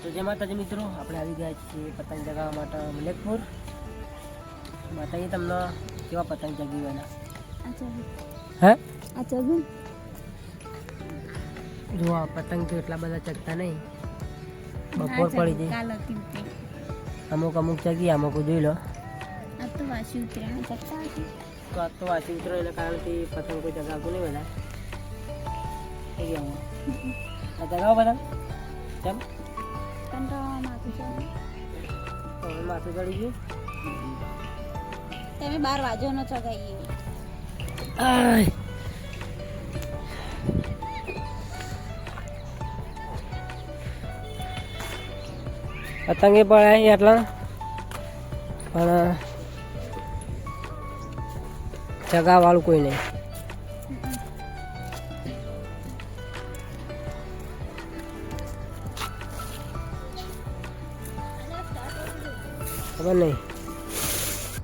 તો જય માતાજી મિત્રો, આપણે આવી ગયા છીએ પતંગ ચગાવવા માટે મલેકપુર. બતાવીએ તમને કેવા પતંગ ચગી એના. હે જો આ પતંગ તો એટલા બધા ચગતા નહીં, બપોર પડી જાય. અમુક ચગી, અમુક જોઈ લો. આ તો વાસી ઉતરાણ ચગતા હતી. તો આ તો વાસી ઉતરો એના કારણથી પતંગ કોઈ ચગાવતું નહીં બધા. ચગાવો પતંગ કેમ માથું ચડી ગયું. તમે 12 વાજો નો ચગાઈએ. પતંગે પડે એટલા પણ ચગાવવાળું કોઈ નહીં. ખબર નહીં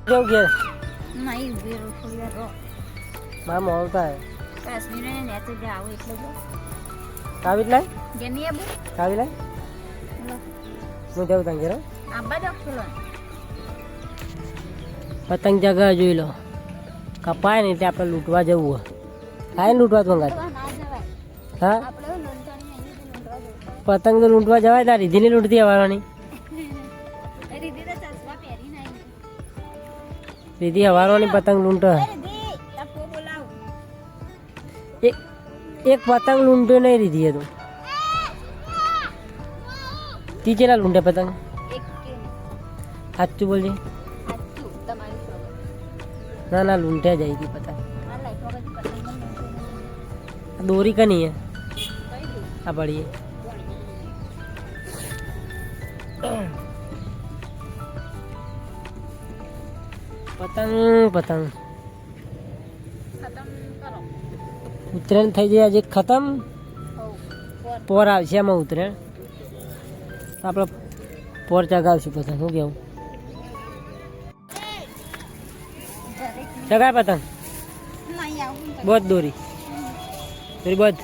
જવું ઘેર નહીં ઉભી રહો થોડી વાર રહો. મારા મોડું થાય. કાશ્મીર ને નેચે જે આવું એટલે જો કાવી લાય જેની આબુ કાવી લાય હું જવું ત્યાં ઘેર. આબા દો ખોલો પતંગ જગા જોઈ લો. કપાય ને એટલે આપણે લૂંટવા જવું હોય. કાંઈ લૂંટવા તો ના જવાય. હા આપણે લંટાણી અહીં લૂંટવા જવું. પતંગ તો લૂંટવા જવાય. તાર રીધીની લૂંટતી આવવાની. રીધી તો ચશ્મા પહેરી નહીં. રીધી હવારવાની પતંગ લૂંટ. રીધી તપકો બોલાવ. એક પતંગ લૂંટ્યો નહીં રીધી હતું. ટીચેલા લૂંટે પતંગ. એક કે સાચું બોલજે. આચું તમારી સોગન. ના ના લૂંટ્યા જાય હતી પતંગ. આ લાઈટ વગર પતંગ માં લૂંટે. દોરી કની હે કઈ દે આ પડીએ. પતંગ પતંગ ખતમ કરો. ઉત્તરાયણ થઈ જાય આજે ખતમ. હોવ પર પોર આવશે એમાં ઉત્તરાયણ. આપણે પોર ચગાવશું પતંગ. શું કેવું? ચગાય પતંગ. નહીં આવું બધ દોરી દોરી બધ.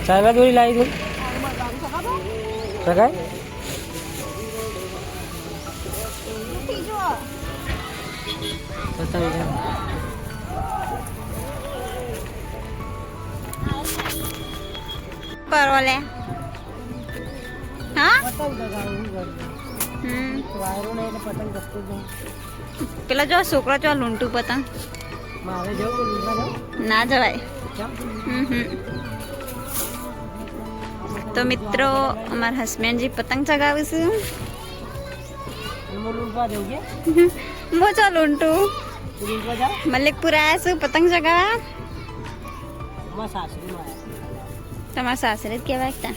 ચાઇના દોરી લાવી દઉં. ચગાય પતંગ છે. પરવલે હા પતંગ ચગાવું વાયરો નહીં એટલે પતંગ કસતું જ નહીં. પેલા જો છોકરો જો લૂંટું પતંગ મારે જવું લૂંટવા જાઉં ના જવાય. કેમ? તો મિત્રો અમારા હસબન્ડજી પતંગ ચગાવીશું. હું લૂંટવા જવું કે હું જો લૂંટું તું લૂંટવા જાવ. મલિકપુર આવ્યા છું પતંગ ચગાવવા. અમારા સાસરીમાં તમારા સાસરે જ કહેવાય કે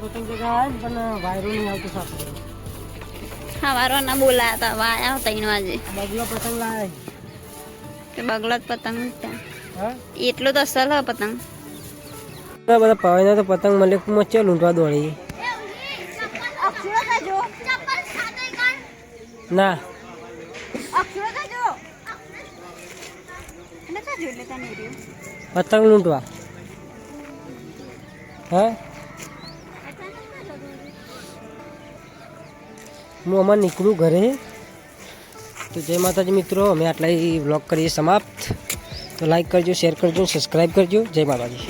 પતંગ ચગાવાય ને પણ વાયરો નહીં આવતો સાસરી. હા વારો ના બોલાયા હતા વાયા 3 વાગે. બગલો પતંગ લાવે. તે બગલો જ પતંગ ત્યાં હા એટલું તો અસલ હ પતંગ. બધા પવાના તો પતંગ મલેકમાં છે લૂંટવા દોડી. ના પતંગ લૂંટવા. હા હું અમારે નીકળું ઘરે. તો જય માતાજી મિત્રો, અમે આટલા વ્લોગ કરીએ સમાપ્ત. તો લાઈક કરજો, શેર કરજો, સબસ્ક્રાઈબ કરજો. જય માતાજી.